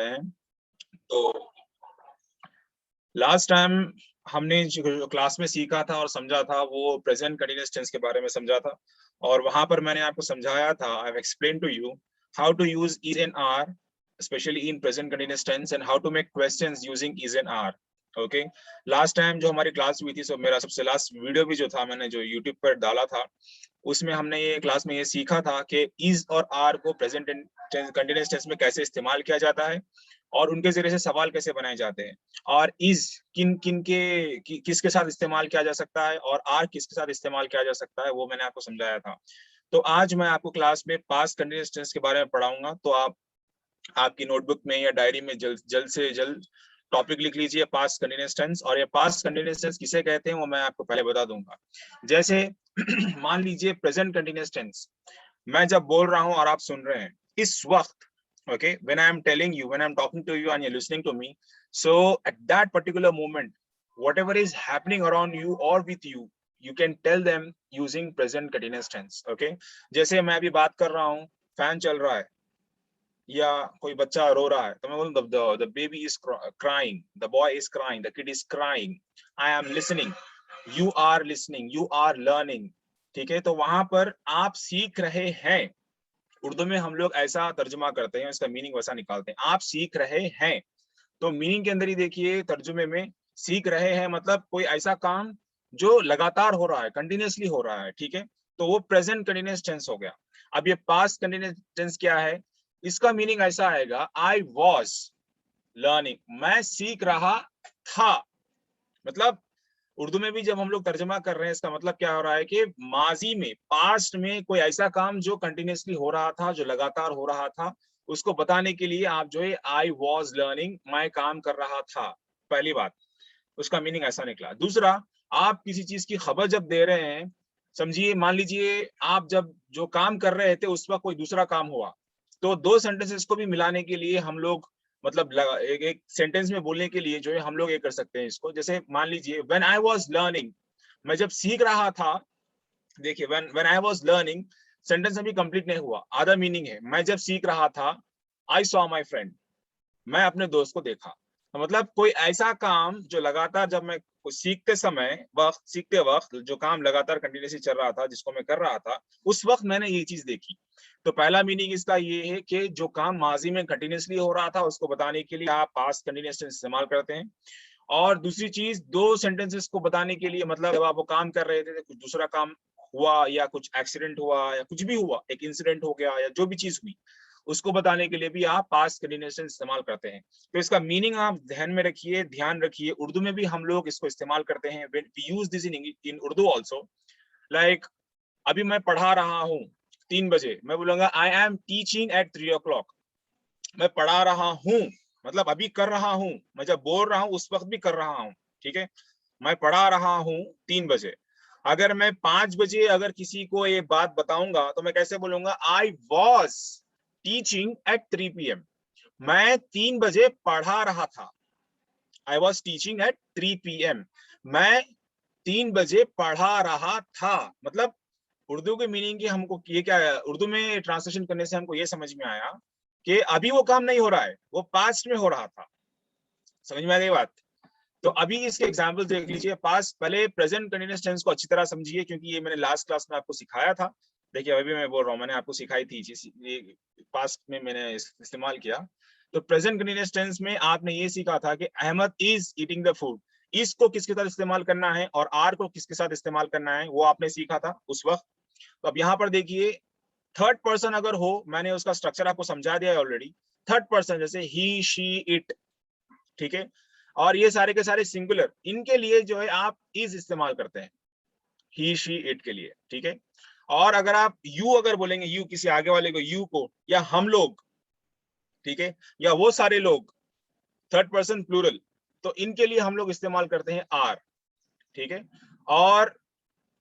रहे हैं। तो लास्ट टाइम हमने जो क्लास में सीखा था और समझा था वो प्रेजेंट कंटीन्यूअस टेंस के बारे में समझा था, और वहां पर मैंने आपको समझाया था, I have explain to you how to use is and are especially in present continuous tense and how to make questions using is and are. Okay, last time जो हमारी क्लास हुई थी, सो मेरा सबसे लास्ट वीडियो भी जो था मैंने जो यूट्यूब पर डाला था, उसमें हमने ये क्लास में ये सीखा था कि इज और आर को प्रेजेंट कंटीन्यूअस टेंस में कैसे इस्तेमाल किया जाता है और उनके जरिए से सवाल कैसे बनाए जाते हैं, और इज किसके साथ इस्तेमाल किया जा सकता है और आर किसके साथ इस्तेमाल किया जा सकता है, वो मैंने आपको समझाया था। तो आज मैं आपको क्लास में पास्ट कंटीन्यूअस टेंस के बारे में पढ़ाऊंगा। तो आप आपकी नोटबुक में या डायरी में जल्द से जल्द टॉपिक लिख लीजिए पास्ट कंटीन्यूअस टेंस, और ये पास्ट कंटीन्यूअस टेंस किसे कहते हैं वो मैं आपको पहले बता दूंगा। जैसे मान लीजिए प्रेजेंट कंटीन्यूअस टेंस, मैं जब बोल रहा हूं और आप सुन रहे हैं इस वक्त, okay, when I am telling you, when I am talking to you and you're listening to me, so at that particular moment whatever is happening around you or with you, you can tell them using present continuous tense. okay, जैसे मैं अभी बात कर रहा हूँ, fan चल रहा है या कोई बच्चा रो रहा है, तो मैं बोलूँ the baby is crying, the boy is crying, the kid is crying, I am listening, you are listening, you are learning. ठीक है, तो वहां पर आप सीख रहे हैं, उर्दू में हम लोग ऐसा तर्जुमा करते हैं, इसका मीनिंग वैसा निकालते हैं, आप सीख रहे हैं। तो मीनिंग के अंदर ही देखिए तर्जुमे में सीख रहे हैं मतलब कोई ऐसा काम जो लगातार हो रहा है, कंटिन्यूअसली हो रहा है। ठीक है, तो वो प्रेजेंट कंटिन्यूअस टेंस हो गया। अब ये पास्ट कंटिन्यूअस टेंस क्या है, इसका मीनिंग ऐसा आएगा, आई वॉज लर्निंग, मैं सीख रहा था। मतलब उर्दू में भी जब हम लोग तर्जमा कर रहे हैं, इसका मतलब क्या हो रहा है कि माजी में, पास्ट में कोई ऐसा काम जो कंटिन्यूअसली हो रहा था, जो लगातार हो रहा था, उसको बताने के लिए आप जो है आई वॉज लर्निंग, मैं काम कर रहा था, पहली बात, उसका मीनिंग ऐसा निकला। दूसरा, आप किसी चीज की खबर जब दे रहे हैं, समझिए मान लीजिए आप जब जो काम कर रहे थे उस वक्त कोई दूसरा काम हुआ, तो दो सेंटेंसेस को भी मिलाने के लिए हम लोग मतलब एक सेंटेंस में बोलने के लिए जो है हम लोग ये कर सकते हैं इसको। जैसे मान लीजिए व्हेन आई वाज लर्निंग, मैं जब सीख रहा था, देखिए when I was learning, sentence अभी कंप्लीट नहीं हुआ, आधा मीनिंग है, मैं जब सीख रहा था, आई सॉ माय फ्रेंड, मैं अपने दोस्त को देखा। तो मतलब कोई ऐसा काम जो लगातार, जब मैं कुछ सीखते वक्त जो काम लगातार कंटिन्यूसली चल रहा था, जिसको मैं कर रहा था, उस वक्त मैंने ये चीज देखी। तो पहला मीनिंग इसका ये है कि जो काम माजी में कंटिन्यूसली हो रहा था उसको बताने के लिए आप पास्ट कंटिन्यूअस टेंस इस्तेमाल करते हैं। और दूसरी चीज, दो सेंटेंसेस को बताने के लिए, मतलब जब आप वो काम कर रहे थे, कुछ दूसरा काम हुआ या कुछ एक्सीडेंट हुआ या कुछ भी हुआ, एक इंसिडेंट हो गया या जो भी चीज हुई, उसको बताने के लिए भी आप पास्ट कंटिन्यूअस टेंस इस्तेमाल करते हैं। तो इसका मीनिंग आप ध्यान में रखिए, ध्यान रखिए, उर्दू में भी हम लोग इसको इस्तेमाल करते हैं। When we use this in Urdu also, like अभी मैं पढ़ा रहा हूँ 3 बजे, मैं बोलूंगा I am teaching eight 3 o'clock। मैं पढ़ा रहा हूँ मतलब अभी कर रहा हूँ, मैं जब बोल रहा हूँ उस वक्त भी कर रहा हूँ। ठीक है, मैं पढ़ा रहा हूँ 3 बजे। अगर मैं 5 बजे अगर किसी को ये बात बताऊंगा तो मैं कैसे बोलूंगा, I was teaching eight 3 PM। मैं 3 बजे पढ़ा रहा था, I was teaching eight 3 PM। मैं 3 बजे पढ़ा रहा था। मतलब उर्दू के मीनिंग की हमको ये क्या है, उर्दू में ट्रांसलेशन करने से हमको ये समझ में आया कि अभी वो काम नहीं हो रहा है, वो पास्ट में हो रहा था। समझ में आ गई बात? तो अभी इसके एग्जांपल देख लीजिए। पास्ट, पहले प्रेजेंट कंटीन्यूअस टेंस को अच्छी तरह समझिए क्योंकि ये मैंने लास्ट क्लास में आपको सिखाया था। देखिए अभी मैं बोल रहा हूँ, मैंने आपको सिखाई थी ये पास्ट में मैंने इस्तेमाल किया। तो प्रेजेंट कंटीन्यूअस टेंस में आपने ये सीखा था कि Ahmad is eating the food, इस को किसके साथ इस्तेमाल करना है और आर को किसके साथ इस्तेमाल करना है, वो आपने सीखा था उस वक्त। तो अब यहाँ पर देखिए, थर्ड पर्सन अगर हो, मैंने उसका स्ट्रक्चर आपको समझा दिया है ऑलरेडी। थर्ड पर्सन जैसे ही, शी, इट, ठीक है, और ये सारे के सारे सिंगुलर, इनके लिए जो है आप इज इस्तेमाल करते हैं, ही, शी, इट के लिए। ठीक है, और अगर आप यू अगर बोलेंगे, यू किसी आगे वाले को, यू को, या हम लोग, ठीक है, या वो सारे लोग, थर्ड पर्सन प्लूरल, तो इनके लिए हम लोग इस्तेमाल करते हैं आर। ठीक है, और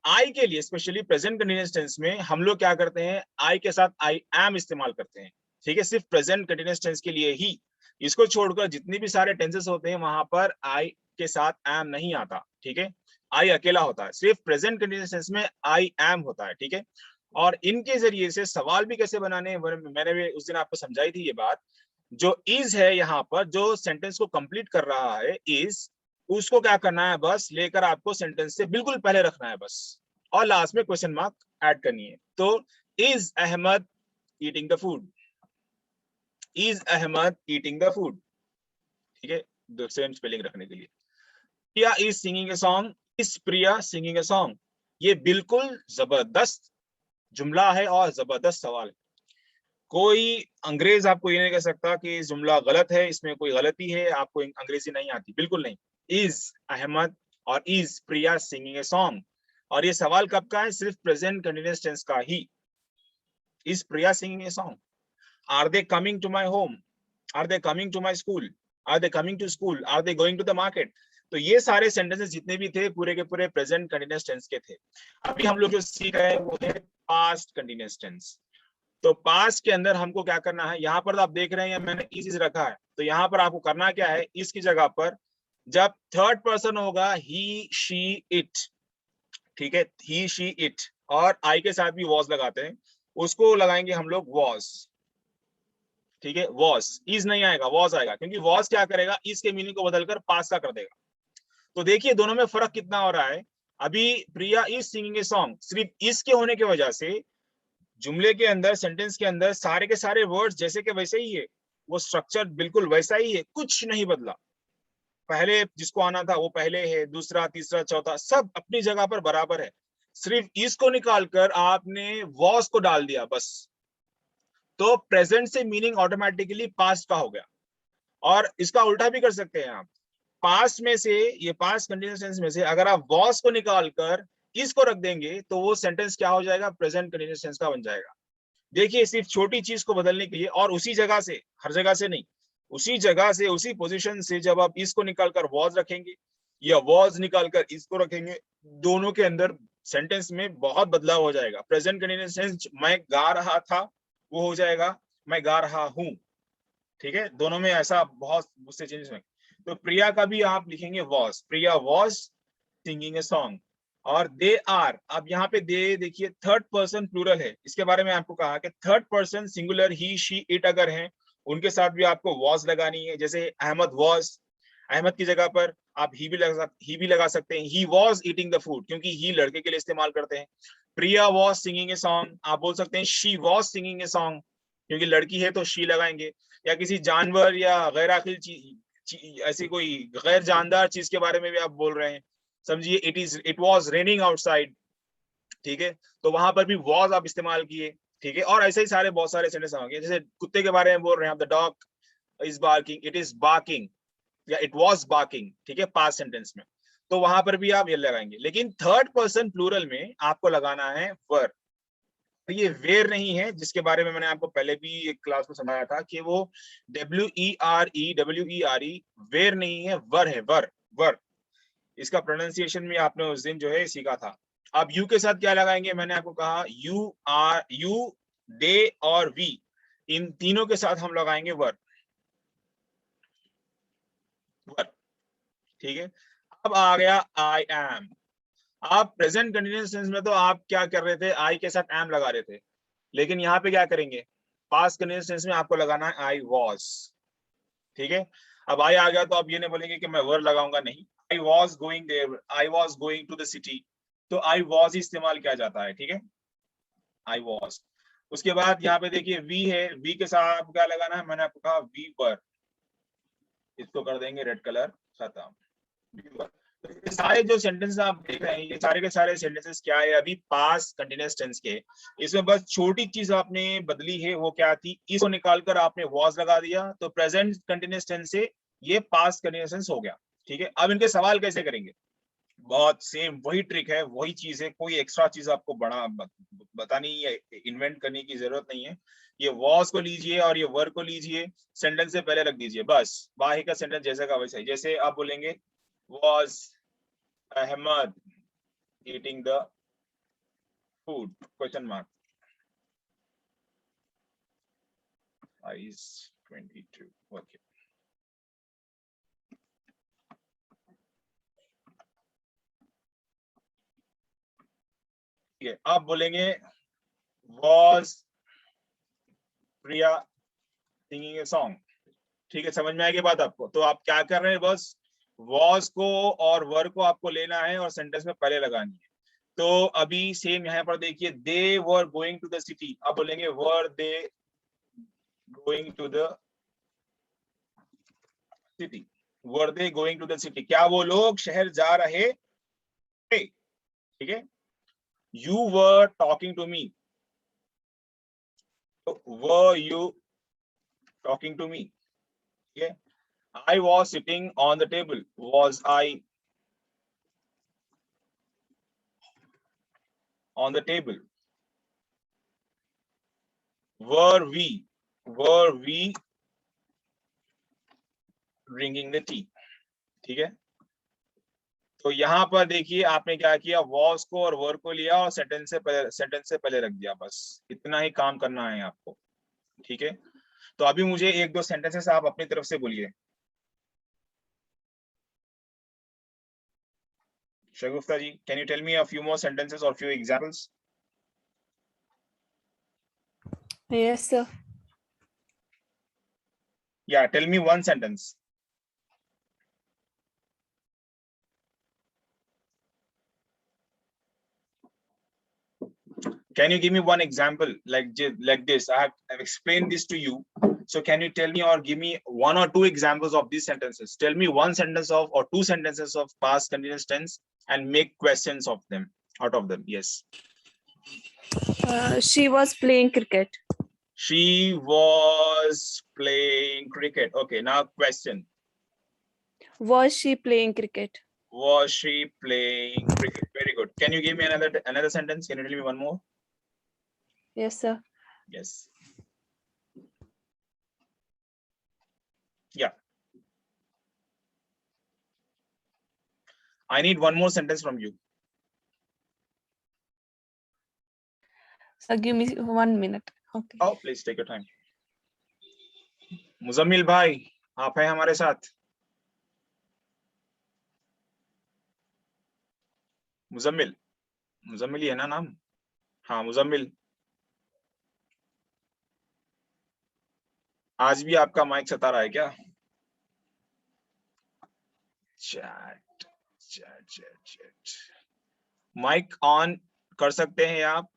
आई के लिए स्पेशली प्रेजेंट कंटीन्यूअस टेंस में हम लोग क्या करते हैं, आई के साथ आई एम इस्तेमाल करते हैं। ठीक है, सिर्फ प्रेजेंट कंटीन्यूअस टेंस के लिए ही, इसको छोड़कर जितने भी सारे टेंसेस होते हैं वहां पर आई के साथ एम नहीं आता। ठीक है, आई अकेला होता है, सिर्फ प्रेजेंट कंटीन्यूअस टेंस में आई एम होता है। ठीक है, और इनके जरिए से सवाल भी कैसे बनाने हैं, मैंने भी उस दिन आपको समझाई थी ये बात। जो इज है यहाँ पर, जो सेंटेंस को कंप्लीट कर रहा है इज, उसको क्या करना है, बस लेकर आपको सेंटेंस से बिल्कुल पहले रखना है बस, और लास्ट में क्वेश्चन मार्क ऐड करनी है। तो is Ahmed eating the food, is Ahmed eating the food, ठीक है, दो सेम स्पेलिंग रखने के लिए। Priya is singing a song, is Priya singing a song, ये बिल्कुल जबरदस्त जुमला है और जबरदस्त सवाल है। कोई अंग्रेज आपको ये नहीं कह सकता कि जुमला गलत है, इसमें कोई गलती है, आपको अंग्रेजी नहीं आती, बिल्कुल नहीं। इज अहमद और is Priya singing a song, और ये सवाल कब का है, सिर्फ प्रेजेंट कंटीन्यूअस टेंस का ही। Is Priya singing a song, are they coming to my home, are they coming to my school, are they coming to school, are they going to the market. तो ये सारे सेंटेंसेस जितने भी थे पूरे के पूरे प्रेजेंट कंटीन्यूअस टेंस के थे। अभी हम लोग जो सीख रहे हैं वो है पास्ट कंटीन्यूअस टेंस। तो पास्ट के अंदर हमको क्या करना है, यहाँ पर आप देख रहे हैं मैंने इज रखा है, तो यहाँ पर आपको करना क्या है, इसकी जगह पर जब थर्ड पर्सन होगा ही शी इट, ठीक है, ही शी इट, और आई के साथ भी वॉज लगाते हैं, उसको लगाएंगे हम लोग वॉज, ठीक है, वॉज, इज नहीं आएगा वॉज आएगा, क्योंकि वॉज क्या करेगा, इस के मीनिंग को बदलकर पास्ट का कर देगा। तो देखिए दोनों में फर्क कितना हो रहा है। अभी प्रिया इज सिंगिंग ए सॉन्ग, सिर्फ इस के होने की वजह से जुमले के अंदर, सेंटेंस के अंदर सारे के सारे वर्ड्स जैसे के वैसे ही है, वो स्ट्रक्चर बिल्कुल वैसा ही है, कुछ नहीं बदला। पहले जिसको आना था वो पहले है, दूसरा तीसरा चौथा सब अपनी जगह पर बराबर है, सिर्फ इसको निकालकर आपने वॉज को डाल दिया बस। तो प्रेजेंट से मीनिंग ऑटोमेटिकली पास्ट का हो गया। और इसका उल्टा भी कर सकते हैं आप, पास्ट में से, ये पास्ट कंटिन्यूअस टेंस में से अगर आप वॉज को निकालकर इसको रख देंगे तो वो सेंटेंस क्या हो जाएगा, प्रेजेंट कंटिन्यूअस टेंस का बन जाएगा। देखिए सिर्फ छोटी चीज को बदलने के लिए, और उसी जगह से, हर जगह से नहीं, उसी जगह से उसी पोजीशन से जब आप इसको निकालकर वॉज रखेंगे या वॉज निकालकर इसको रखेंगे, दोनों के अंदर सेंटेंस में बहुत बदलाव हो जाएगा। प्रेजेंट कंटिन्यूअस टेंस मैं गा रहा था वो हो जाएगा मैं गा रहा हूं, ठीक है, दोनों में ऐसा बहुत उससे चेंजेस होंगे। तो प्रिया का भी आप लिखेंगे was, Priya was singing a song. और दे आर, अब यहाँ पे दे देखिए थर्ड पर्सन प्लूरल है, इसके बारे में आपको कहा कि third person singular he she it अगर है, उनके साथ भी आपको वॉज लगानी है। जैसे अहमद वॉज, अहमद की जगह पर आप ही भी लगा सकते हैं, he was eating the food, क्योंकि ही लड़के के लिए इस्तेमाल करते हैं। प्रिया वॉज सिंगिंग ए सॉन्ग, आप बोल सकते हैं she was singing a song, क्योंकि लड़की है तो शी लगाएंगे। या किसी जानवर या गैर आखिल चीज, ऐसी कोई गैर जानदार चीज के बारे में भी आप बोल रहे हैं, समझिए इट वॉज रेनिंग आउटसाइड, ठीक है, तो वहां पर भी वॉज आप इस्तेमाल किए, ठीक है। और ऐसे ही सारे बहुत सारे सेंटेंस होंगे, जैसे कुत्ते के बारे में बोल रहे हैं आप, the dog is barking, it is barking, या इट वॉज बार्किंग, ठीक है, पास्ट सेंटेंस में, तो वहां पर भी आप ये लगाएंगे। लेकिन थर्ड पर्सन प्लूरल में आपको लगाना है वर। ये वेर नहीं है, जिसके बारे में मैंने आपको पहले भी एक क्लास में समझाया था कि वो WERE वेर नहीं है, वर है, वर, वर। इसका प्रोनाउंसिएशन में आपने उस दिन जो है सीखा था। अब यू के साथ क्या लगाएंगे, मैंने आपको कहा यू, दे और वी, इन तीनों के साथ हम लगाएंगे वर, वर, ठीक है। अब आ गया आई एम। आप प्रेजेंट कंटिन्यूअस टेंस में तो आप क्या कर रहे थे, आई के साथ एम लगा रहे थे, लेकिन यहाँ पे क्या करेंगे, पास्ट कंटिन्यूअस टेंस में आपको लगाना है आई वॉज, ठीक है। अब आई आ गया तो आप ये नहीं बोलेंगे कि मैं वर लगाऊंगा, नहीं, I was going there, I was going to the city, तो आई वॉज इस्तेमाल किया जाता है, ठीक है, आई वॉज। उसके बाद यहाँ पे देखिए वी है, वी के साथ आपको क्या लगाना है, मैंने आपको कहा वी वर, इसको कर देंगे रेड कलर, खत्म, वी वर। तो ये सारे जो सेंटेंस आप देख रहे हैं, ये सारे के सारे सेंटेंसेस क्या है, अभी पास्ट कंटिन्यूअस टेंस के। इसमें बस छोटी चीज आपने बदली है, वो क्या थी, इसको निकालकर आपने वॉज लगा दिया, तो प्रेजेंट कंटिन्यूअस टेंस से ये पास्ट कंटिन्यूअस टेंस हो गया, ठीक है। अब इनके सवाल कैसे करेंगे, बहुत सेम वही ट्रिक है, वही चीज है, कोई एक्स्ट्रा चीज आपको बड़ा बतानी है, इन्वेंट करने की जरूरत नहीं है। ये वॉज को लीजिए और ये वर्ब को लीजिए, सेंटेंस से पहले रख दीजिए, बस बाकी का सेंटेंस जैसे का वैसा ही। जैसे आप बोलेंगे was Ahmed eating the food, question mark, is 22, okay. ठीक है, आप बोलेंगे was Priya singing a song, ठीक है, समझ में आएगी बात आपको? तो आप क्या कर रहे हैं, बस वॉज को और वर को आपको लेना है और सेंटेंस में पहले लगानी है। तो अभी सेम यहाँ पर देखिए, they were going to the city, आप बोलेंगे were they going to the city, were they going to the city, क्या वो लोग शहर जा रहे थे? ठीक है, you were talking to me, तो were you talking to me? ठीक है, I was sitting on the table, was I on the table? Were we drinking the tea? ठीक है, तो यहाँ पर देखिए आपने क्या किया, was को और were को लिया और सेंटेंस से पहले रख दिया, बस इतना ही काम करना है आपको। ठीक है, तो अभी मुझे एक दो सेंटेंसेस आप अपनी तरफ से बोलिए। शगुफ्ता जी, can you tell me a few more sentences or few examples? Yes, sir. Yeah, tell me one sentence. Can you give me one example like this? I've explained this to you. So can you tell me or give me one or two examples of these sentences? Tell me one sentence of or two sentences of past continuous tense and make questions of them out of them. Yes. She was playing cricket. She was playing cricket. Okay, now question. Was she playing cricket? Was she playing cricket? Very good. Can you give me another sentence? Can you tell me one more? Yes, sir. Yes. Yeah. I need one more sentence from you. So give me 1 minute. Okay. Oh, please take your time. Muzammil भाई, आप हैं हमारे साथ? मुजम्मिल, मुजम्मिल ही है ना नाम? हाँ मुजम्मिल, आज भी आपका माइक सता रहा है क्या? Chat chat chat chat, mic on कर सकते हैं आप?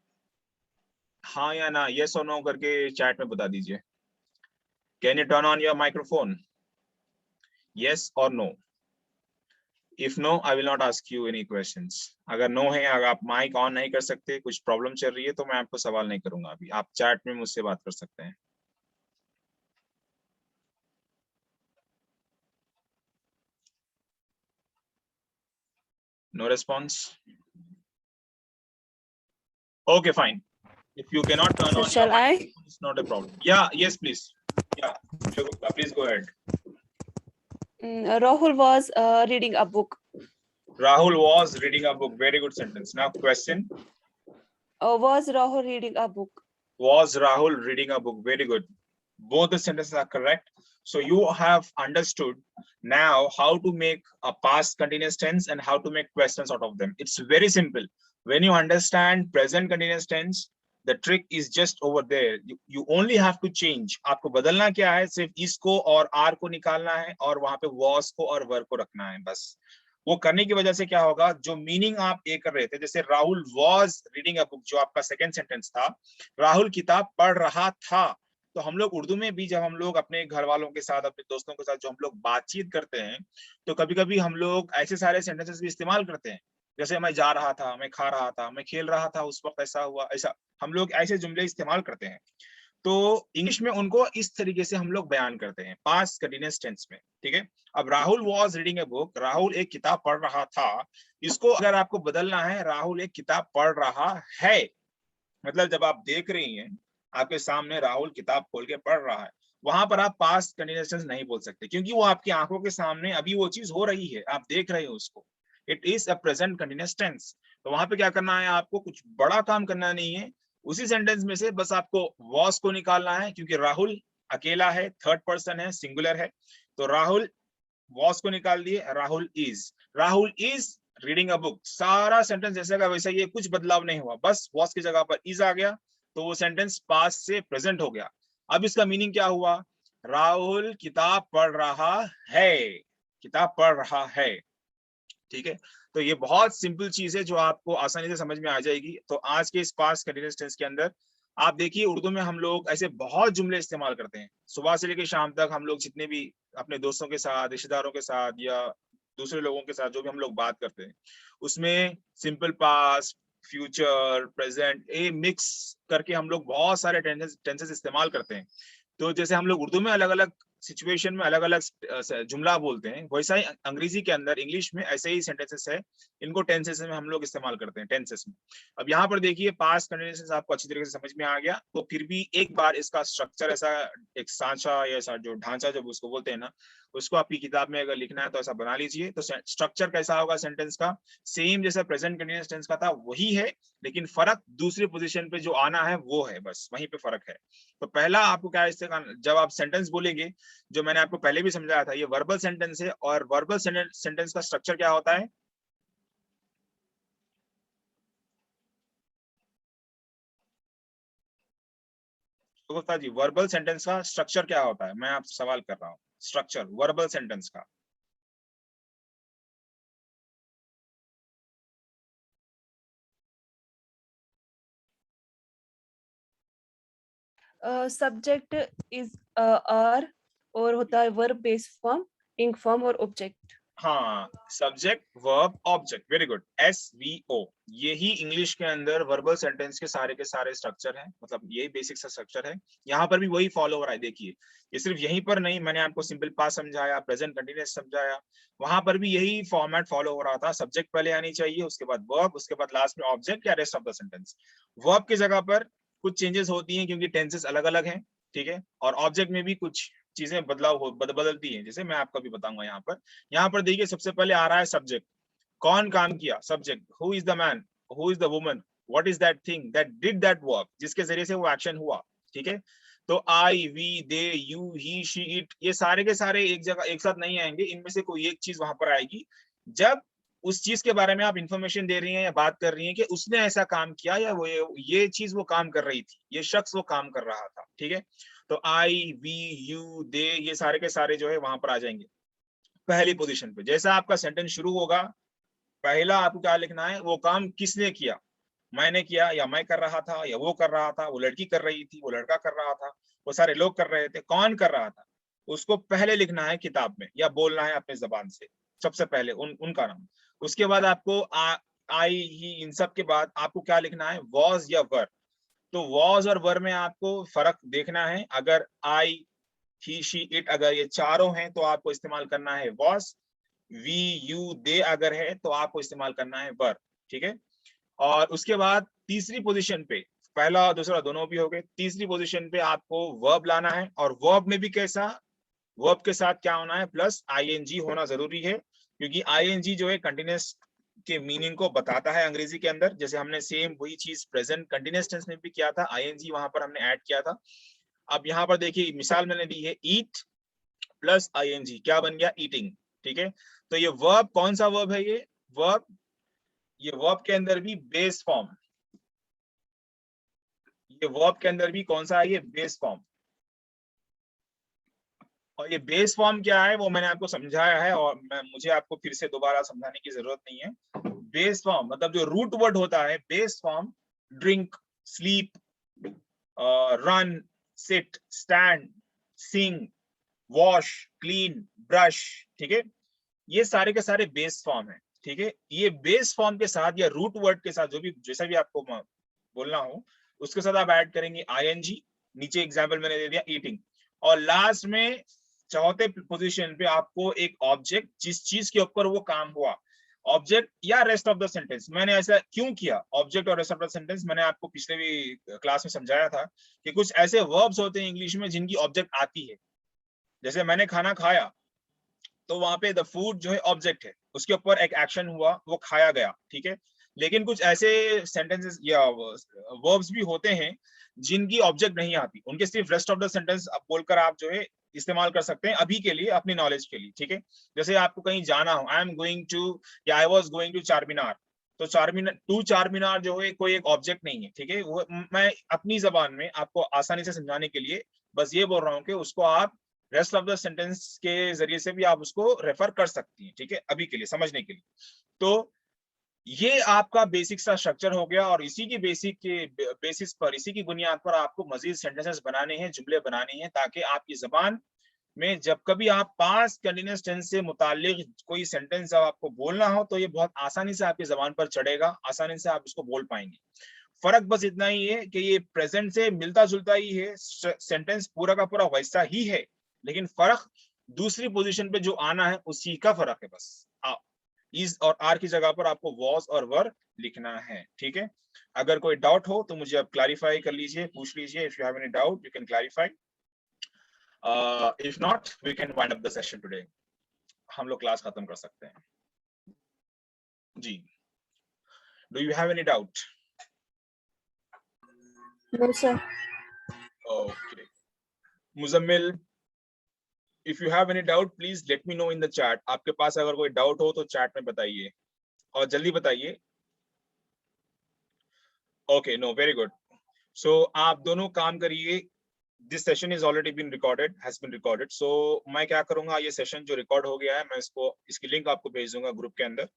हाँ या ना, यस और नो करके चैट में बता दीजिए। Can you turn on your microphone? Yes और no? If no, I will not ask you any questions. अगर नो है, अगर आप माइक ऑन नहीं कर सकते, कुछ प्रॉब्लम चल रही है, तो मैं आपको सवाल नहीं करूंगा अभी, आप चैट में मुझसे बात कर सकते हैं। No response? Okay, fine. If you cannot turn So on shall your I? microphone, it's not a problem. Yeah, yes, please. Yeah, Shagufta, please go ahead. Rahul was reading a book. Rahul was reading a book. Very good sentence. Now, question. Was Rahul reading a book? Was Rahul reading a book? Very good. Both the sentences are correct. So you have understood now how to make a past continuous tense and how to make questions out of them. It's very simple. When you understand present continuous tense, the trick is just over there. You only have to change. आपको बदलना क्या है? सिर्फ इसको और are को निकालना है और वहां पे was को और were को रखना है, बस। वो करने की वजह से क्या होगा, जो मीनिंग आप ये कर रहे थे, जैसे Rahul was reading a book, जो आपका सेकंड सेंटेंस था, राहुल किताब पढ़ रहा था। तो हम लोग उर्दू में भी जब हम लोग अपने घर वालों के साथ, अपने दोस्तों के साथ जो हम लोग बातचीत करते हैं, तो कभी कभी हम लोग ऐसे सारे सेंटेंसेस भी इस्तेमाल करते हैं, जैसे मैं जा रहा था, मैं खा रहा था, मैं खेल रहा था, उस वक्त ऐसा हुआ, ऐसा हम लोग ऐसे जुमले इस्तेमाल करते हैं। तो इंग्लिश में उनको इस तरीके से हम लोग बयान करते हैं, पास्ट कंटीन्यूअस टेंस में। ठीक है, अब Rahul was reading a book, Rahul एक किताब पढ़ रहा था, इसको अगर आपको बदलना है, राहुल एक किताब पढ़ रहा है, मतलब जब आप देख रही हैं आपके सामने राहुल किताब खोल के पढ़ रहा है, वहां पर आप पास्ट कंटीन्यूअस टेंस नहीं बोल सकते, क्योंकि वो आपकी आंखों के सामने अभी वो चीज हो रही है, आप देख रहे हो उसको। It is a present continuous tense. तो वहां पे क्या करना है, आपको कुछ बड़ा काम करना नहीं है, उसी सेंटेंस में से बस आपको वॉस को निकालना है, क्योंकि राहुल अकेला है, थर्ड पर्सन है, सिंगुलर है, तो राहुल वॉस को निकाल दिए, Rahul is reading a book. सारा सेंटेंस जैसे का वैसा, ये कुछ बदलाव नहीं हुआ, बस वॉस की जगह पर इज आ गया, तो वो सेंटेंस पास्ट से प्रेजेंट हो गया। अब इसका मीनिंग क्या हुआ, राहुल किताब पढ़ रहा है, किताब पढ़ रहा है। ठीक है, तो ये बहुत सिंपल चीज है जो आपको आसानी से समझ में आ जाएगी। तो आज के इस पास्ट कंटीन्यूअस टेंस के अंदर आप देखिए, उर्दू में हम लोग ऐसे बहुत जुमले इस्तेमाल करते हैं। सुबह से लेकर शाम तक हम लोग जितने भी अपने दोस्तों के साथ, रिश्तेदारों के साथ या दूसरे लोगों के साथ जो भी हम लोग बात करते हैं, उसमें सिंपल पास्ट, फ्यूचर, प्रेजेंट, ये मिक्स करके हम लोग बहुत सारे टेंसेस इस्तेमाल करते हैं। तो जैसे हम लोग उर्दू में अलग अलग सिचुएशन में अलग अलग जुमला बोलते हैं, वैसा ही अंग्रेजी के अंदर, इंग्लिश में ऐसे ही सेंटेंसेस है, इनको टेंसेस में हम लोग इस्तेमाल करते हैं, टेंसेस में। अब यहाँ पर देखिए, पास्ट कंटीन्यूअस आपको अच्छी तरीके से समझ में आ गया, तो फिर भी एक बार इसका स्ट्रक्चर, ऐसा एक सांचा या ऐसा जो ढांचा जब उसको बोलते हैं ना, उसको आपकी किताब में अगर लिखना है तो ऐसा बना लीजिए। तो स्ट्रक्चर कैसा होगा सेंटेंस का, सेम जैसा प्रेजेंट कंटीन्यूअस टेंस का था वही है, लेकिन फर्क दूसरी पोजीशन पे जो आना है वो है, बस वहीं पे फर्क है। तो पहला आपको क्या, इससे जब आप सेंटेंस बोलेंगे, जो मैंने आपको पहले भी समझाया था, ये वर्बल सेंटेंस है, और वर्बल सेंटेंस का स्ट्रक्चर क्या होता है? तो गुप्ता जी, वर्बल सेंटेंस का स्ट्रक्चर क्या होता है? मैं आपसे सवाल कर रहा हूँ, स्ट्रक्चर वर्बल सेंटेंस का। सब्जेक्ट इज आर, और होता है verb base form, ing form और ऑब्जेक्ट। हाँ, subject verb object, very good, SVO। यही इंग्लिश के अंदर वर्बल सेंटेंस के सारे स्ट्रक्चर हैं, मतलब यही बेसिक सा स्ट्रक्चर है। यहाँ पर भी वही फॉलो हो रहा है। देखिए, ये सिर्फ यहीं पर नहीं, मैंने आपको सिंपल पास्ट समझाया, प्रेजेंट कंटीन्यूअस समझाया, वहां पर भी यही फॉर्मेट फॉलो हो रहा था। सब्जेक्ट पहले आनी चाहिए, उसके बाद वर्ब, उसके बाद लास्ट में ऑब्जेक्ट या rest of the sentence. Verb की जगह पर कुछ चेंजेस होती हैं क्योंकि टेंसेस अलग अलग हैं, ठीक है, और ऑब्जेक्ट में भी कुछ चीजें बदलती हैं, जैसे मैं आपको भी बताऊंगा। यहाँ पर देखिए, सबसे पहले आ रहा है सब्जेक्ट, कौन काम किया, subject, who is the man, who is the woman, what is that thing that did that work, जिसके जरिए से वो एक्शन हुआ। ठीक है, तो I, we, they, you, he, she, it, ये सारे के सारे एक जगह एक साथ नहीं आएंगे, इनमें से कोई एक चीज वहां पर आएगी जब उस चीज के बारे में आप इंफॉर्मेशन दे रही हैं या बात कर रही हैं कि उसने ऐसा काम किया, या वो ये चीज वो काम कर रही थी, ये शख्स वो काम कर रहा था। ठीक है, तो आई, वी, यू, दे, ये सारे के सारे जो है वहां पर आ जाएंगे पहली पोजीशन पे। जैसा आपका सेंटेंस शुरू होगा, पहला आपको क्या लिखना है, वो काम किसने किया, मैंने किया, या मैं कर रहा था, या वो कर रहा था, वो लड़की कर रही थी, वो लड़का कर रहा था, वो सारे लोग कर रहे थे, कौन कर रहा था, उसको पहले लिखना है किताब में, या बोलना है अपने जबान से, सबसे पहले उनका नाम। उसके बाद आपको आई, ही, इन सब के बाद आपको क्या लिखना है, वॉज या वर। तो वॉज और वर में आपको फर्क देखना है। अगर आई, ही, शी, इट, अगर ये चारों हैं तो आपको इस्तेमाल करना है वॉज। वी, यू, दे अगर है तो आपको इस्तेमाल करना है वर। ठीक है, और उसके बाद तीसरी पोजीशन पे, पहला और दूसरा दोनों भी हो गए, तीसरी पोजीशन पे आपको वर्ब लाना है, और वर्ब में भी कैसा, वर्ब के साथ क्या होना है, प्लस आईएनजी होना जरूरी है, क्योंकि आईएनजी जो है कंटिन्यूअस के मीनिंग को बताता है अंग्रेजी के अंदर। जैसे हमने सेम वही चीज प्रेजेंट कंटिन्यूअस टेंस में भी किया था, आईएनजी वहां पर हमने ऐड किया था। अब यहाँ पर देखिए, मिसाल मैंने दी है, ईट प्लस आईएनजी क्या बन गया, ईटिंग। ठीक है, तो ये वर्ब कौन सा वर्ब है, वर्ब ये वर्ब के अंदर भी बेस फॉर्म, ये वर्ब के अंदर भी कौन सा है, ये बेस फॉर्म। और ये बेस फॉर्म क्या है वो मैंने आपको समझाया है, और मुझे आपको फिर से दोबारा समझाने की जरूरत नहीं है। बेस फॉर्म मतलब जो रूट वर्ड होता है, base form, drink, sleep, run, sit, stand, sing, wash, clean, brush. ठीक है, ये सारे के सारे बेस फॉर्म है। ठीक है, ये बेस फॉर्म के साथ या रूट वर्ड के साथ जो भी जैसा भी आपको बोलना हो, उसके साथ आप ऐड करेंगे आईएनजी। नीचे एग्जांपल मैंने दे दिया, ईटिंग। और लास्ट में चौथे पोजीशन पे आपको एक ऑब्जेक्ट, जिस चीज के ऊपर वो काम हुआ, ऑब्जेक्ट या रेस्ट ऑफ द सेंटेंस। मैंने ऐसा क्यों किया, ऑब्जेक्ट और रेस्ट ऑफ द सेंटेंस, मैंने आपको पिछले भी क्लास में समझाया था कि कुछ ऐसे वर्ब्स होते हैं इंग्लिश में जिनकी ऑब्जेक्ट आती है। जैसे मैंने खाना खाया, तो वहां पे द फूड जो है ऑब्जेक्ट है, उसके ऊपर एक एक्शन हुआ, वो खाया गया। ठीक है, लेकिन कुछ ऐसे सेंटेंसेस या वर्ब्स भी होते हैं जिनकी ऑब्जेक्ट नहीं आती, उनके सिर्फ रेस्ट ऑफ द सेंटेंस बोलकर आप जो है इस्तेमाल कर सकते हैं अभी के लिए, अपनी नॉलेज के लिए। ठीक है, जैसे आपको कहीं जाना हो, आई एम गोइंग टू, या I was going to Charminar, तो चारमीनार जो है कोई एक ऑब्जेक्ट नहीं है। ठीक है, वो मैं अपनी जबान में आपको आसानी से समझाने के लिए बस ये बोल रहा हूँ कि उसको आप रेस्ट ऑफ द सेंटेंस के जरिए से भी आप उसको रेफर कर सकती हैं, ठीक है, अभी के लिए समझने के लिए। तो ये आपका बेसिक सा स्ट्रक्चर हो गया, और इसी की बेसिस पर, इसी की बुनियाद पर आपको मजीद सेंटेंसेस बनाने हैं, जुमले बनाने हैं, ताकि आपकी जबान में जब कभी आप पास्ट कंटीन्यूअस टेंस से मुताल्लिक कोई सेंटेंस जब आपको बोलना हो तो ये बहुत आसानी से आपकी जबान पर चढ़ेगा, आसानी से आप इसको बोल पाएंगे। फर्क बस इतना ही है कि ये प्रेजेंट से मिलता जुलता ही है, सेंटेंस पूरा का पूरा वैसा ही है, लेकिन फर्क दूसरी पोजीशन पे जो आना है उसी का फर्क है। बस इज और आर की जगह पर आपको वॉज और वर लिखना है, ठीक है। अगर कोई डाउट हो तो मुझे आप क्लैरिफाई कर लीजिए, पूछ लीजिए। If you have any doubt you can clarify, if not we can wind up the session today. हम लोग क्लास खत्म कर सकते हैं जी। Do you have any doubt? No, sir. Okay Muzammil, if you have any doubt please let me know in the chat. आपके पास अगर कोई डाउट हो तो चैट में बताइए, और जल्दी बताइए। Okay, no, very good. So आप दोनों काम करिए। This session is already been recorded, has been recorded. So मैं क्या करूंगा, ये सेशन जो रिकॉर्ड हो गया है मैं इसकी लिंक आपको भेज दूंगा ग्रुप के अंदर।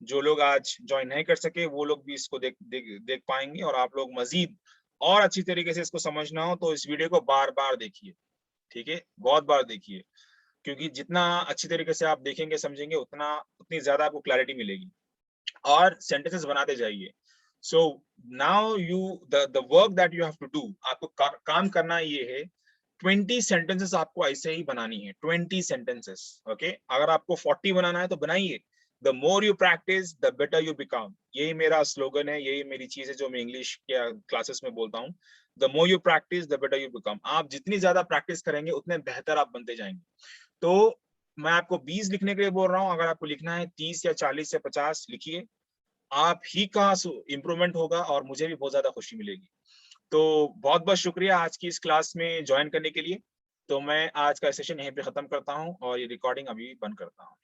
जो लोग आज ज्वाइन नहीं कर सके वो लोग भी इसको देख पाएंगे, और आप लोग मजीद और अच्छी तरीके से इसको समझना हो तो इस वीडियो को बार बार देखिए, ठीक है, बहुत बार देखिए, क्योंकि जितना अच्छी तरीके से आप देखेंगे समझेंगे उतनी ज्यादा आपको क्लैरिटी मिलेगी। और सेंटेंसेस बनाते जाइए। So now the work that you have to do, आपको काम करना ये है, 20 सेंटेंसेस आपको ऐसे ही बनानी है, 20 सेंटेंसेस। ओके, अगर आपको 40 बनाना है तो बनाइए। The more you practice the better you become, यही मेरा स्लोगन है, यही मेरी चीज है जो मैं इंग्लिश के क्लासेस में बोलता हूँ। The more you practice the better you become, आप जितनी ज्यादा प्रैक्टिस करेंगे उतने बेहतर आप बनते जाएंगे। तो मैं आपको 20 लिखने के लिए बोल रहा हूँ, अगर आपको लिखना है 30 या 40 या 50 लिखिए, आप ही का इम्प्रूवमेंट होगा और मुझे भी बहुत ज्यादा खुशी मिलेगी। तो बहुत बहुत शुक्रिया आज की इस क्लास में ज्वाइन करने के लिए। तो मैं आज का सेशन यहीं पे खत्म करता हूँ और ये रिकॉर्डिंग अभी बंद करता हूँ।